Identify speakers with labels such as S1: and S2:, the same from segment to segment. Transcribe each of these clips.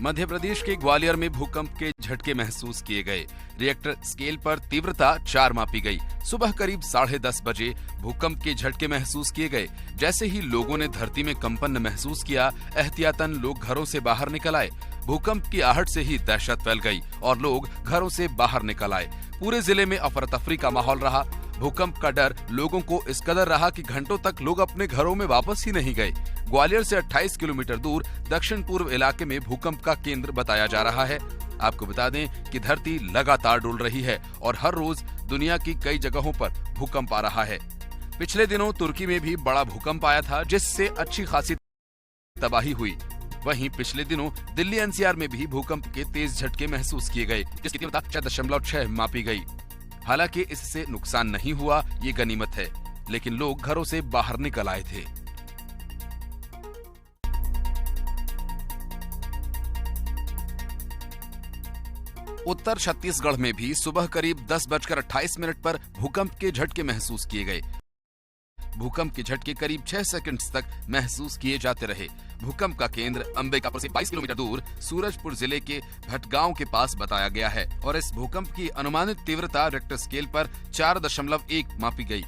S1: मध्य प्रदेश के ग्वालियर में भूकंप के झटके महसूस किए गए। रिएक्टर स्केल पर तीव्रता 4 मापी गई। सुबह करीब 10:30 बजे भूकंप के झटके महसूस किए गए। जैसे ही लोगों ने धरती में कंपन महसूस किया, एहतियातन लोग घरों से बाहर निकल आए। भूकंप की आहट से ही दहशत फैल गई और लोग घरों से बाहर निकल आए। पूरे जिले में अफरा तफरी का माहौल रहा। भूकंप का डर लोगों को इस कदर रहा कि घंटों तक लोग अपने घरों में वापस ही नहीं गए। ग्वालियर से 28 किलोमीटर दूर दक्षिण पूर्व इलाके में भूकंप का केंद्र बताया जा रहा है। आपको बता दें कि धरती लगातार डोल रही है और हर रोज दुनिया की कई जगहों पर भूकंप आ रहा है। पिछले दिनों तुर्की में भी बड़ा भूकंप आया था, जिससे अच्छी खासी तबाही हुई। वहीं पिछले दिनों दिल्ली एनसीआर में भी भूकंप के तेज झटके महसूस किए गए, जिसकी तीव्रता 4.6 मापी गई। हालांकि इससे नुकसान नहीं हुआ, ये गनीमत है, लेकिन लोग घरों से बाहर निकल आए थे। उत्तर छत्तीसगढ़ में भी सुबह करीब 10:28 पर भूकंप के झटके महसूस किए गए। भूकंप के झटके करीब 6 सेकंड तक महसूस किए जाते रहे। भूकंप का केंद्र अंबिकापुर से 22 किलोमीटर दूर सूरजपुर जिले के भटगांव के पास बताया गया है और इस भूकंप की अनुमानित तीव्रता रिक्टर स्केल पर 4.1 मापी गई।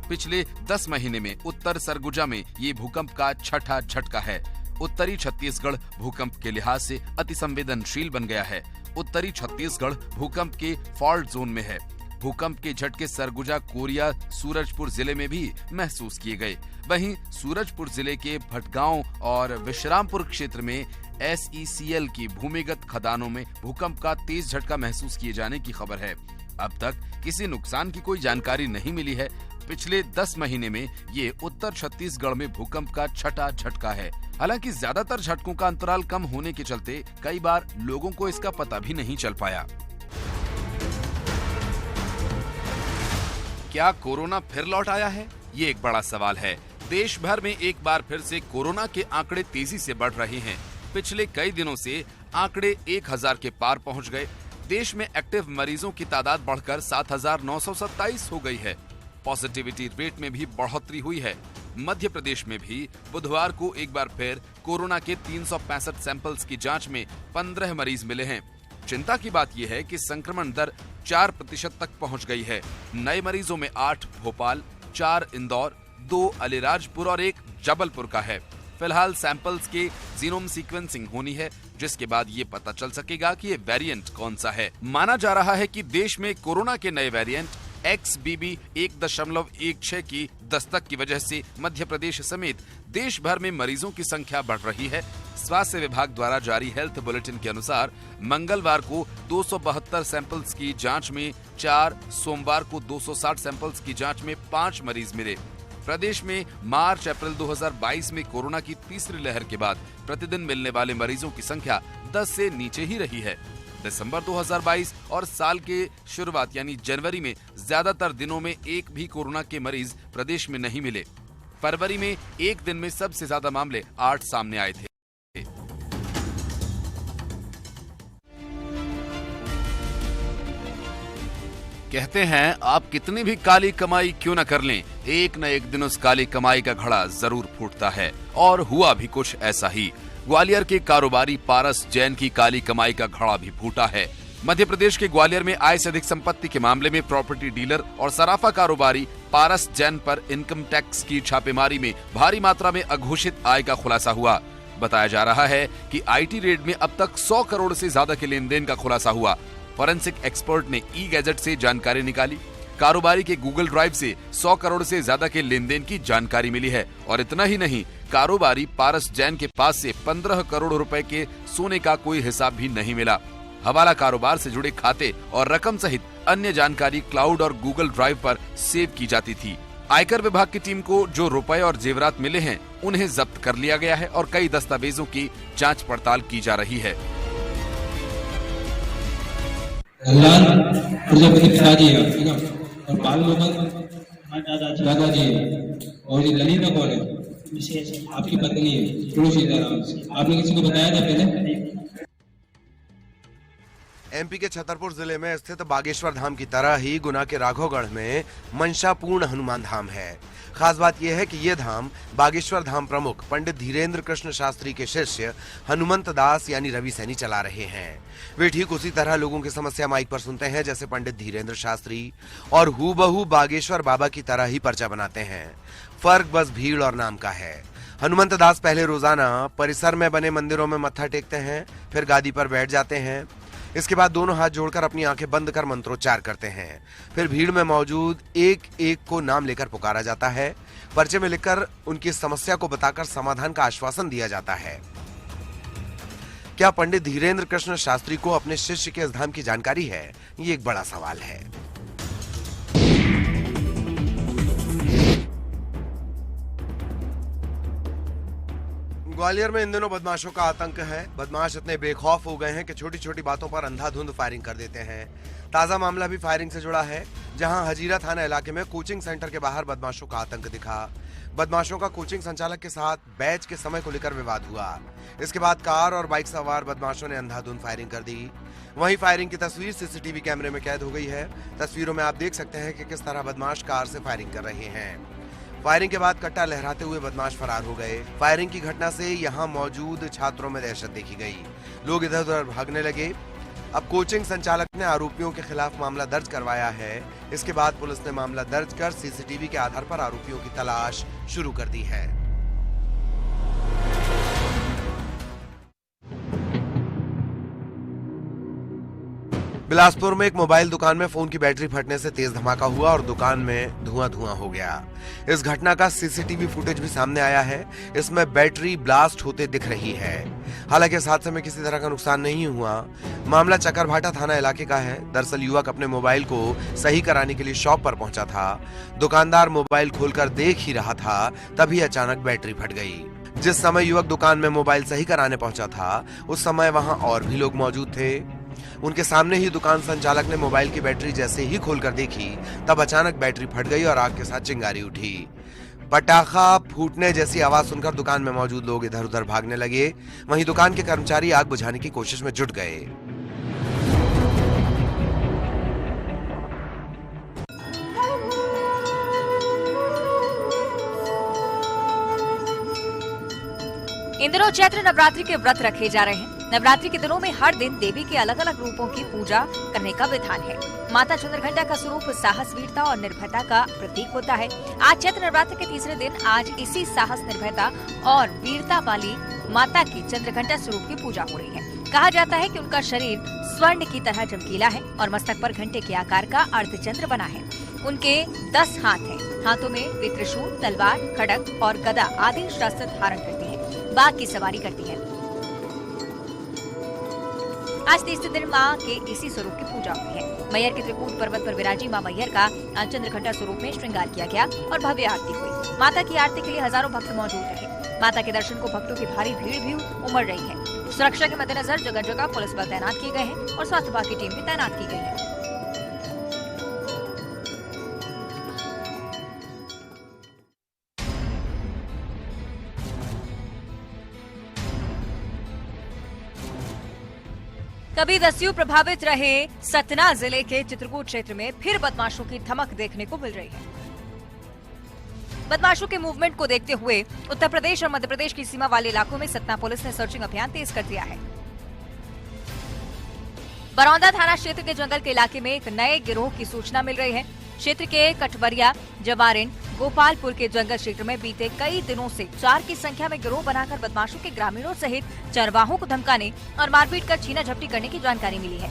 S1: पिछले 10 महीने में उत्तर सरगुजा में ये भूकंप का छठा झटका है। उत्तरी छत्तीसगढ़ भूकंप के लिहाज से अति संवेदनशील बन गया है। उत्तरी छत्तीसगढ़ भूकंप के फॉल्ट जोन में है। भूकंप के झटके सरगुजा, कोरिया, सूरजपुर जिले में भी महसूस किए गए। वहीं सूरजपुर जिले के भटगांव और विश्रामपुर क्षेत्र में SECL की भूमिगत खदानों में भूकंप का तेज झटका महसूस किए जाने की खबर है। अब तक किसी नुकसान की कोई जानकारी नहीं मिली है। पिछले 10 महीने में ये उत्तर छत्तीसगढ़ में भूकंप का छठा झटका है। हालांकि ज्यादातर झटकों का अंतराल कम होने के चलते कई बार लोगों को इसका पता भी नहीं चल पाया। क्या कोरोना फिर लौट आया है? ये एक बड़ा सवाल है। देश भर में एक बार फिर से कोरोना के आंकड़े तेजी से बढ़ रहे हैं। पिछले कई दिनों से आंकड़े 1000 के पार पहुंच गए। देश में एक्टिव मरीजों की तादाद बढ़कर 7,927 हो गई है। पॉजिटिविटी रेट में भी बढ़ोतरी हुई है। मध्य प्रदेश में भी बुधवार को एक बार फिर कोरोना के 365 सैंपल्स की जांच में 15 मरीज मिले हैं। चिंता की बात यह है कि संक्रमण दर 4% तक पहुंच गई है। नए मरीजों में 8 भोपाल, 4 इंदौर, 2 अलीराजपुर और 1 जबलपुर का है। फिलहाल सैंपल्स के जीनोम सीक्वेंसिंग होनी है, जिसके बाद ये पता चल सकेगा कि ये वेरिएंट कौन सा है। माना जा रहा है कि देश में कोरोना के नए वेरिएंट XBB 1.16 की दस्तक की वजह से मध्य प्रदेश समेत देश भर में मरीजों की संख्या बढ़ रही है। स्वास्थ्य विभाग द्वारा जारी हेल्थ बुलेटिन के अनुसार मंगलवार को 272 सैंपल्स की जांच में 4, सोमवार को 260 सैंपल्स की जांच में 5 मरीज मिले। प्रदेश में मार्च-अप्रैल 2022 में कोरोना की तीसरी लहर के बाद प्रतिदिन मिलने वाले मरीजों की संख्या 10 से नीचे ही रही है। दिसंबर 2022 और साल के शुरुआत यानी जनवरी में ज्यादातर दिनों में एक भी कोरोना के मरीज प्रदेश में नहीं मिले। फरवरी में एक दिन में सबसे ज्यादा मामले 8 सामने आए थे। कहते हैं आप कितनी भी काली कमाई क्यों न कर लें, एक न एक दिन उस काली कमाई का घड़ा जरूर फूटता है। और हुआ भी कुछ ऐसा ही। ग्वालियर के कारोबारी पारस जैन की काली कमाई का घड़ा भी फूटा है। मध्य प्रदेश के ग्वालियर में आय से अधिक संपत्ति के मामले में प्रॉपर्टी डीलर और सराफा कारोबारी पारस जैन पर इनकम टैक्स की छापेमारी में भारी मात्रा में अघोषित आय का खुलासा हुआ। बताया जा रहा है कि IT रेड में अब तक 100 करोड़ से ज्यादा के लेन देन का खुलासा हुआ। फॉरेंसिक एक्सपर्ट ने ई-गैजेट से जानकारी निकाली। कारोबारी के गूगल ड्राइव से 100 करोड़ से ज्यादा के लेन देन की जानकारी मिली है। और इतना ही नहीं, कारोबारी पारस जैन के पास से 15 करोड़ रुपए के सोने का कोई हिसाब भी नहीं मिला। हवाला कारोबार से जुड़े खाते और रकम सहित अन्य जानकारी क्लाउड और गूगल ड्राइव पर सेव की जाती थी। आयकर विभाग की टीम को जो रुपए और जेवरात मिले हैं, उन्हें जब्त कर लिया गया है और कई दस्तावेजों की जांच पड़ताल की जा रही है।
S2: प्रजापति पिताजी और बाल दादाजी और ये ललिता कौन है? आपकी पत्नी है। आपने किसी को बताया था पहले?
S3: एमपी के छतरपुर जिले में स्थित बागेश्वर धाम की तरह ही गुना के राघवगढ़ में मंशापूर्ण हनुमान धाम है। खास बात यह है कि यह धाम बागेश्वर धाम प्रमुख पंडित धीरेन्द्र कृष्ण शास्त्री के शिष्य हनुमंत दास यानी रवि सैनी चला रहे हैं। वे ठीक उसी तरह लोगों की समस्या माइक पर सुनते हैं जैसे पंडित धीरेन्द्र शास्त्री और हूबहू बागेश्वर बाबा की तरह ही पर्चा बनाते हैं। फर्क बस भीड़ और नाम का है। हनुमंत दास पहले रोजाना परिसर में बने मंदिरों में मत्था टेकते हैं, फिर गादी पर बैठ जाते हैं। इसके बाद दोनों हाथ जोड़कर अपनी आंखें बंद कर मंत्रोच्चार करते हैं। फिर भीड़ में मौजूद एक एक को नाम लेकर पुकारा जाता है। पर्चे में लिखकर उनकी समस्या को बताकर समाधान का आश्वासन दिया जाता है। क्या पंडित धीरेन्द्र कृष्ण शास्त्री को अपने शिष्य के इस धाम की जानकारी है? ये एक बड़ा सवाल है। ग्वालियर में इन दिनों बदमाशों का आतंक है। बदमाश इतने बेखौफ हो गए हैं कि छोटी छोटी बातों पर अंधाधुंध फायरिंग कर देते हैं। ताजा मामला भी फायरिंग से जुड़ा है, जहां हजीरा थाना इलाके में कोचिंग सेंटर के बाहर बदमाशों का आतंक दिखा। बदमाशों का कोचिंग संचालक के साथ बैच के समय को लेकर विवाद हुआ। इसके बाद कार और बाइक सवार बदमाशों ने अंधाधुंध फायरिंग कर दी। वहीं फायरिंग की तस्वीर सीसीटीवी कैमरे में कैद हो गई है। तस्वीरों में आप देख सकते हैं कि किस तरह बदमाश कार से फायरिंग कर रहे हैं। फायरिंग के बाद कट्टा लहराते हुए बदमाश फरार हो गए। फायरिंग की घटना से यहां मौजूद छात्रों में दहशत देखी गई। लोग इधर उधर भागने लगे। अब कोचिंग संचालक ने आरोपियों के खिलाफ मामला दर्ज करवाया है। इसके बाद पुलिस ने मामला दर्ज कर सीसीटीवी के आधार पर आरोपियों की तलाश शुरू कर दी है। बिलासपुर में एक मोबाइल दुकान में फोन की बैटरी फटने से तेज धमाका हुआ और दुकान में धुआं हो गया। इस घटना का सीसीटीवी फुटेज भी सामने आया है। इसमें बैटरी ब्लास्ट होते दिख रही है। हालांकि इस हादसे में किसी तरह का नुकसान नहीं हुआ। मामला चकरभाटा थाना इलाके का है। दरअसल युवक अपने मोबाइल को सही कराने के लिए शॉप पर पहुंचा था। दुकानदार मोबाइल खोलकर देख ही रहा था, तभी अचानक बैटरी फट गई। जिस समय युवक दुकान में मोबाइल सही कराने पहुंचा था, उस समय वहां और भी लोग मौजूद थे। उनके सामने ही दुकान संचालक ने मोबाइल की बैटरी जैसे ही खोलकर देखी, तब अचानक बैटरी फट गई और आग के साथ चिंगारी उठी। पटाखा फूटने जैसी आवाज सुनकर दुकान में मौजूद लोग इधर उधर भागने लगे। वहीं दुकान के कर्मचारी आग बुझाने की कोशिश में जुट गए।
S4: इन दिनों चैत्र नवरात्रि के व्रत रखे जा रहे हैं। नवरात्रि के दिनों में हर दिन देवी के अलग अलग रूपों की पूजा करने का विधान है। माता चंद्रघंटा का स्वरूप साहस, वीरता और निर्भयता का प्रतीक होता है। आज चैत्र नवरात्रि के तीसरे दिन आज इसी साहस, निर्भयता और वीरता वाली माता की चंद्रघंटा स्वरूप की पूजा हो रही है। कहा जाता है कि उनका शरीर स्वर्ण की तरह चमकीला है और मस्तक पर घंटे के आकार का अर्धचंद्र बना है। उनके 10 हाथ हैं। हाथों में वे त्रिशूल, तलवार, खड्ग और गदा आदि शस्त्र धारण करती है। बाघ की सवारी करती है। आज तीसरे दिन माँ के इसी स्वरूप की पूजा हुई है। मैयर के त्रिकूट पर्वत पर विराजी माँ मैयर का चंद्रघंटा स्वरूप में श्रृंगार किया गया और भव्य आरती हुई। माता की आरती के लिए हजारों भक्त मौजूद रहे। माता के दर्शन को भक्तों की भारी भीड़ भी उमड़ रही है। सुरक्षा के मद्देनजर जगह जगह पुलिस बल तैनात किए गए हैं और स्वास्थ्य विभाग की टीम भी तैनात की गई है। कभी दस्यु प्रभावित रहे सतना जिले के चित्रकूट क्षेत्र में फिर बदमाशों की धमक देखने को मिल रही है। बदमाशों के मूवमेंट को देखते हुए उत्तर प्रदेश और मध्य प्रदेश की सीमा वाले इलाकों में सतना पुलिस ने सर्चिंग अभियान तेज कर दिया है। बरौंदा थाना क्षेत्र के जंगल के इलाके में एक नए गिरोह की सूचना मिल रही है। क्षेत्र के कटबरिया, जवारिन, गोपालपुर के जंगल क्षेत्र में बीते कई दिनों से 4 की संख्या में गिरोह बनाकर बदमाशों के ग्रामीणों सहित चरवाहों को धमकाने और मारपीट कर छीना झपटी करने की जानकारी मिली है।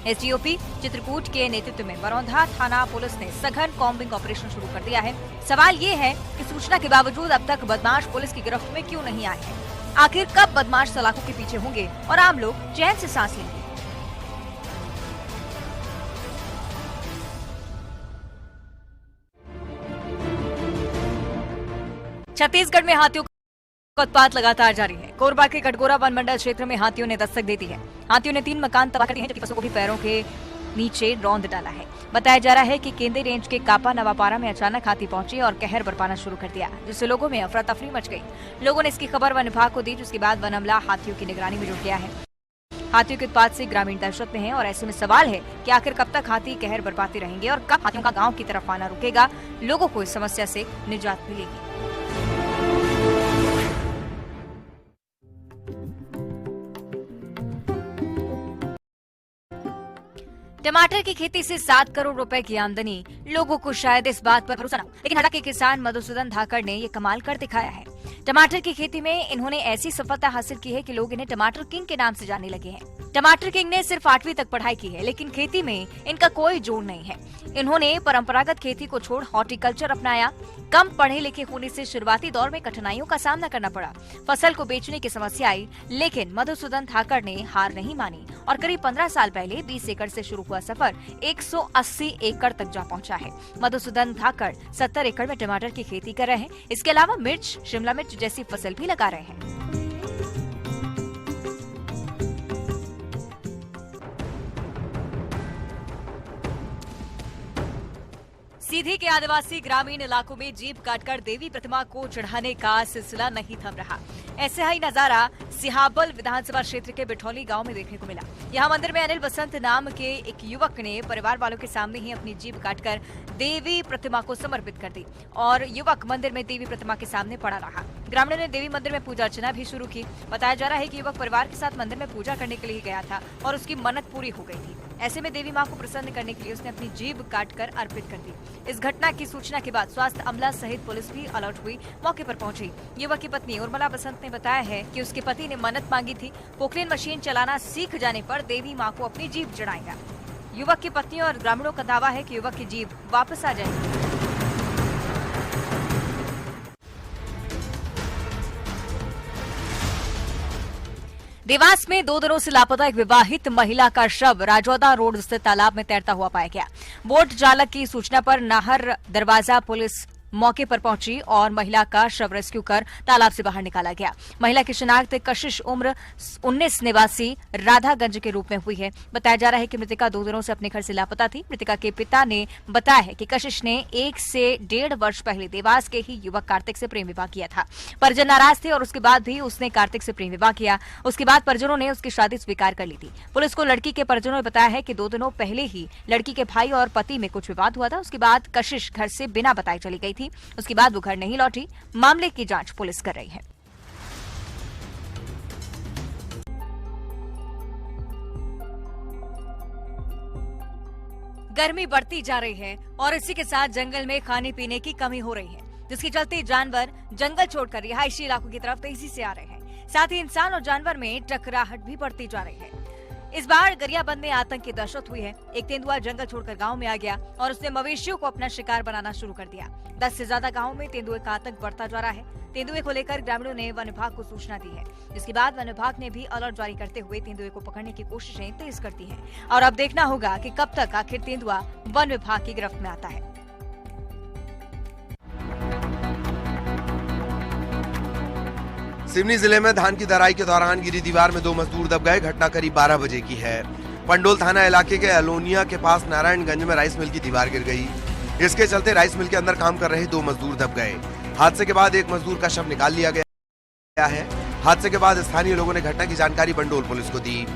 S4: एसडीओपी चित्रकूट के नेतृत्व में बरौंदा थाना पुलिस ने सघन कॉम्बिंग ऑपरेशन शुरू कर दिया है। सवाल ये है कि सूचना के बावजूद अब तक बदमाश पुलिस की गिरफ्त में क्यों नहीं आए हैं? आखिर कब बदमाश सलाखों के पीछे होंगे और आम लोग चैन से सांस लेंगे? छत्तीसगढ़ में हाथियों का उत्पात लगातार जारी है। कोरबा के कटगोरा वन मंडल क्षेत्र में हाथियों ने दस्तक दे दी है। हाथियों ने 3 मकान तबाह कर दिए हैं, जबकि पशुओं को भी पैरों के नीचे रौंद डाला है। बताया जा रहा है कि केंद्रीय रेंज के कापा नवापारा में अचानक हाथी पहुंचे और कहर बरपाना शुरू कर दिया, जिससे लोगों में अफरा तफरी मच गई। लोगों ने इसकी खबर वन विभाग को दी, जिसके बाद वन अमला हाथियों की निगरानी में जुट गया है। हाथियों के उत्पात से ग्रामीण दहशत में हैं और ऐसे में सवाल है कि आखिर कब तक हाथी कहर बरपाते रहेंगे और कब हाथियों का गांव की तरफ आना रुकेगा, लोगों को इस समस्या से निजात मिलेगी। टमाटर की खेती से 7 करोड़ रुपए की आमदनी, लोगों को शायद इस बात पर भरोसा न हो, लेकिन हटा के किसान मधुसूदन धाकड़ ने ये कमाल कर दिखाया है। टमाटर की खेती में इन्होंने ऐसी सफलता हासिल की है कि लोग इन्हें टमाटर किंग के नाम से जानने लगे हैं। टमाटर किंग ने सिर्फ 8वीं तक पढ़ाई की है, लेकिन खेती में इनका कोई जोड़ नहीं है। इन्होंने परंपरागत खेती को छोड़ हॉर्टिकल्चर अपनाया। कम पढ़े लिखे होने से शुरुआती दौर में कठिनाइयों का सामना करना पड़ा। फसल को बेचने की समस्या आई, लेकिन मधुसूदन धाकड़ ने हार नहीं मानी और करीब 15 साल पहले 20 एकड़ से शुरू हुआ सफर 180 एकड़ तक जा पहुंचा है। मधुसूदन धाकड़ 70 एकड़ में टमाटर की खेती कर रहे हैं। इसके अलावा मिर्च, शिमला मिर्च जैसी फसल भी लगा रहे हैं। सीधी के आदिवासी ग्रामीण इलाकों में जीप काटकर देवी प्रतिमा को चढ़ाने का सिलसिला नहीं थम रहा। ऐसा ही नजारा सिहाबल विधानसभा क्षेत्र के बिठौली गांव में देखने को मिला। यहां मंदिर में अनिल बसंत नाम के एक युवक ने परिवार वालों के सामने ही अपनी जीप काटकर देवी प्रतिमा को समर्पित कर दी और युवक मंदिर में देवी प्रतिमा के सामने पड़ा रहा। ग्रामीणों ने देवी मंदिर में पूजा अर्चना भी शुरू की। बताया जा रहा है कि युवक परिवार के साथ मंदिर में पूजा करने के लिए गया था और उसकी मन्नत पूरी हो गई थी। ऐसे में देवी मां को प्रसन्न करने के लिए उसने अपनी जीभ काटकर अर्पित कर दी। इस घटना की सूचना के बाद स्वास्थ्य अमला सहित पुलिस भी अलर्ट हुई, मौके पर पहुंची। युवक की पत्नी उर्मिला बसंत ने बताया है कि उसके पति ने मन्नत मांगी थी, पोकलेन मशीन चलाना सीख जाने पर देवी मां को अपनी जीभ चढ़ाएगा। युवक की पत्नी और ग्रामीणों का दावा है कि युवक की जीभ वापस आ जाएगी। देवास में 2 दिनों से लापता एक विवाहित महिला का शव राजौदा रोड स्थित तालाब में तैरता हुआ पाया गया। बोट चालक की सूचना पर नाहर दरवाजा पुलिस मौके पर पहुंची और महिला का शव रेस्क्यू कर तालाब से बाहर निकाला गया। महिला की शिनाख्त कशिश उम्र 19 निवासी राधागंज के रूप में हुई है। बताया जा रहा है कि मृतका 2 दिनों से अपने घर से लापता थी। मृतका के पिता ने बताया है कि कशिश ने 1 से 1.5 वर्ष पहले देवास के ही युवक कार्तिक से प्रेम विवाह किया था। परिजन नाराज थे और उसके बाद भी उसने कार्तिक से प्रेम विवाह किया। उसके बाद परिजनों ने उसकी शादी स्वीकार कर ली थी। पुलिस को लड़की के परिजनों ने बताया है कि 2 दिनों पहले ही लड़की के भाई और पति में कुछ विवाद हुआ था। उसके बाद कशिश घर से बिना बताए चली गई थी। उसके बाद वो घर नहीं लौटी। मामले की जांच पुलिस कर रही है। गर्मी बढ़ती जा रही है और इसी के साथ जंगल में खाने पीने की कमी हो रही है, जिसके चलते जानवर जंगल छोड़कर रिहायशी इलाकों की तरफ तेजी से आ रहे हैं। साथ ही इंसान और जानवर में टकराहट भी बढ़ती जा रही है। इस बार गरियाबंद में आतंक की दहशत हुई है। एक तेंदुआ जंगल छोड़कर गांव में आ गया और उसने मवेशियों को अपना शिकार बनाना शुरू कर दिया। 10 से ज्यादा गांवों में तेंदुए का आतंक बढ़ता जा रहा है। तेंदुए को लेकर ग्रामीणों ने वन विभाग को सूचना दी है, जिसके बाद वन विभाग ने भी अलर्ट जारी करते हुए तेंदुए को पकड़ने की कोशिशें तेज कर दी हैं। और अब देखना होगा कि कब तक आखिर तेंदुआ वन विभाग की गिरफ्त में आता है।
S3: सिवनी जिले में धान की दराई के दौरान गिरी दीवार में 2 मजदूर दब गए। घटना करीब 12 बजे की है। पंडोल थाना इलाके के अलोनिया के पास नारायणगंज में राइस मिल की दीवार गिर गई। इसके चलते राइस मिल के अंदर काम कर रहे 2 मजदूर दब गए। हादसे के बाद एक मजदूर का शव निकाल लिया गया है। हादसे के बाद स्थानीय लोगों ने घटना की जानकारी पंडोल पुलिस को दी।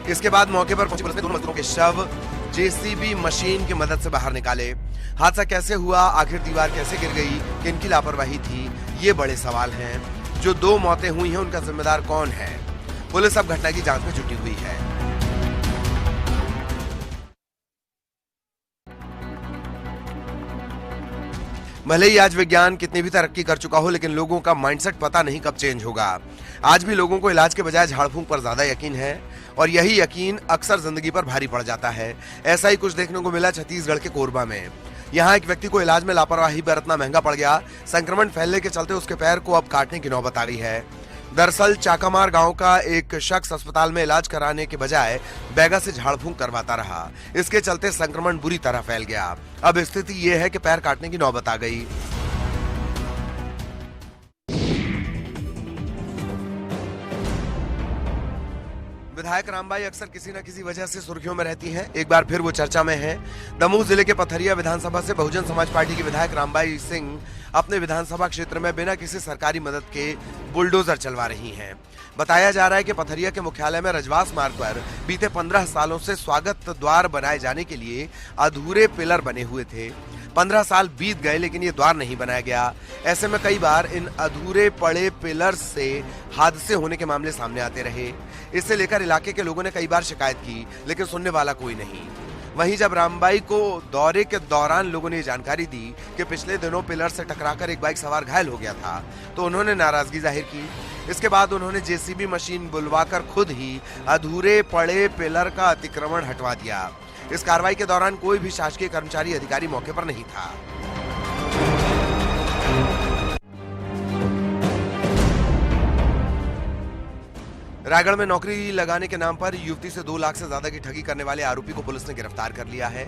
S3: इसके बाद मौके पर पहुंची पुलिस ने 2 मजदूरों के शव जेसीबी मशीन की मदद से बाहर निकाले। हादसा कैसे हुआ, आखिर दीवार कैसे गिर गई, किनकी लापरवाही थी, ये बड़े सवाल हैं। जो 2 मौतें हुई हैं उनका जिम्मेदार कौन है? पुलिस अब घटना की जांच में जुटी हुई है। भले ही आज विज्ञान कितनी भी तरक्की कर चुका हो, लेकिन लोगों का माइंडसेट पता नहीं कब चेंज होगा। आज भी लोगों को इलाज के बजाय झाड़ फूंक पर ज्यादा यकीन है और यही यकीन अक्सर जिंदगी पर भारी पड़ जाता है। ऐसा ही कुछ देखने को मिला छत्तीसगढ़ के कोरबा में। यहाँ एक व्यक्ति को इलाज में लापरवाही बरतना महंगा पड़ गया। संक्रमण फैलने के चलते उसके पैर को अब काटने की नौबत आ रही है। दरअसल चाकामार गांव का एक शख्स अस्पताल में इलाज कराने के बजाय बैगा से झाड़ फूंक करवाता रहा। इसके चलते संक्रमण बुरी तरह फैल गया। अब स्थिति ये है कि पैर काटने की नौबत आ गई। विधायक रामबाई अक्सर किसी न किसी वजह से सुर्खियों में रहती हैं। एक बार फिर वो चर्चा में हैं। दमोह जिले के पथरिया विधानसभा से बहुजन समाज पार्टी के विधायक रामबाई सिंह अपने विधानसभा क्षेत्र में बिना किसी सरकारी मदद के बुलडोजर चलवा रही हैं। बताया जा रहा है कि पथरिया के मुख्यालय में रजवास मार्ग पर बीते 15 सालों से स्वागत द्वार बनाए जाने के लिए अधूरे पिलर बने हुए थे। 15 साल बीत गए लेकिन ये द्वार नहीं बनाया गया। ऐसे में कई बार इन अधूरे पड़े पिलर से हादसे होने के मामले सामने आते रहे। इससे लेकर इलाके के लोगों ने कई बार शिकायत की लेकिन सुनने वाला कोई नहीं। वहीं जब रामबाई को दौरे के दौरान लोगों ने जानकारी दी कि पिछले दिनों पिलर से टकराकर एक बाइक सवार घायल हो गया था तो उन्होंने नाराजगी जाहिर की। इसके बाद उन्होंने जेसीबी मशीन बुलवाकर खुद ही अधूरे पड़े पिलर का अतिक्रमण हटवा दिया। इस कार्रवाई के दौरान कोई भी शासकीय कर्मचारी अधिकारी मौके पर नहीं था। रायगढ़ में नौकरी लगाने के नाम पर युवती से 2 लाख से ज्यादा की ठगी करने वाले आरोपी को पुलिस ने गिरफ्तार कर लिया है।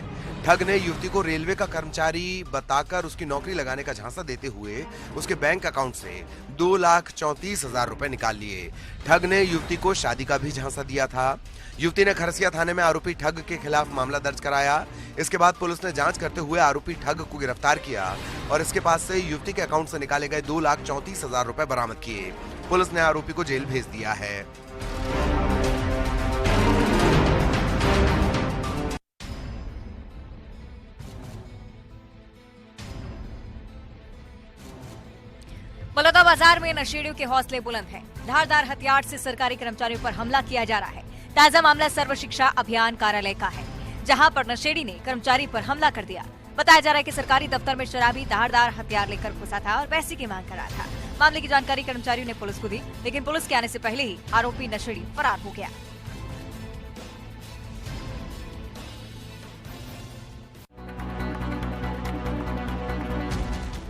S3: ठग ने युवती को रेलवे का कर्मचारी बताकर उसकी नौकरी लगाने का झांसा देते हुए उसके बैंक अकाउंट से 2,34,000 रुपए निकाल लिए। ठग ने युवती को शादी का भी झांसा दिया था। युवती ने खरसिया थाने में आरोपी ठग के खिलाफ मामला दर्ज कराया। इसके बाद पुलिस ने जांच करते हुए आरोपी ठग को गिरफ्तार किया और इसके पास से युवती के अकाउंट से निकाले गए 2,34,000 रुपए बरामद किए। पुलिस ने आरोपी को जेल भेज दिया है।
S4: बलौदा बाजार में नशेड़ियों के हौसले बुलंद हैं। धारदार हथियार से सरकारी कर्मचारियों पर हमला किया जा रहा है। ताजा मामला सर्व शिक्षा अभियान कार्यालय का है, जहां पर नशेड़ी ने कर्मचारी पर हमला कर दिया। बताया जा रहा है कि सरकारी दफ्तर में शराबी धारदार हथियार लेकर घुसा था और पैसे की मांग कर रहा था। मामले की जानकारी कर्मचारियों ने पुलिस को दी, लेकिन पुलिस के आने से पहले ही आरोपी नशेड़ी फरार हो गया।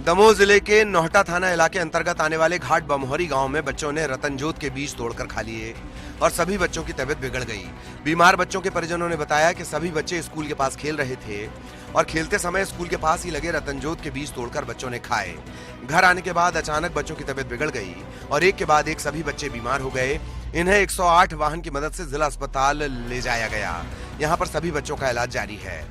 S3: दमोह जिले के नोहटा थाना इलाके अंतर्गत आने वाले घाट बमोहरी गांव में बच्चों ने रतनजोत के बीज तोड़कर खा लिए और सभी बच्चों की तबीयत बिगड़ गई। बीमार बच्चों के परिजनों ने बताया कि सभी बच्चे स्कूल के पास खेल रहे थे और खेलते समय स्कूल के पास ही लगे रतनजोत के बीज तोड़कर बच्चों ने खाए। घर आने के बाद अचानक बच्चों की तबीयत बिगड़ गई और एक के बाद एक सभी बच्चे बीमार हो गए। इन्हें 108 वाहन की मदद से जिला अस्पताल ले जाया गया। यहाँ पर सभी बच्चों का इलाज जारी है।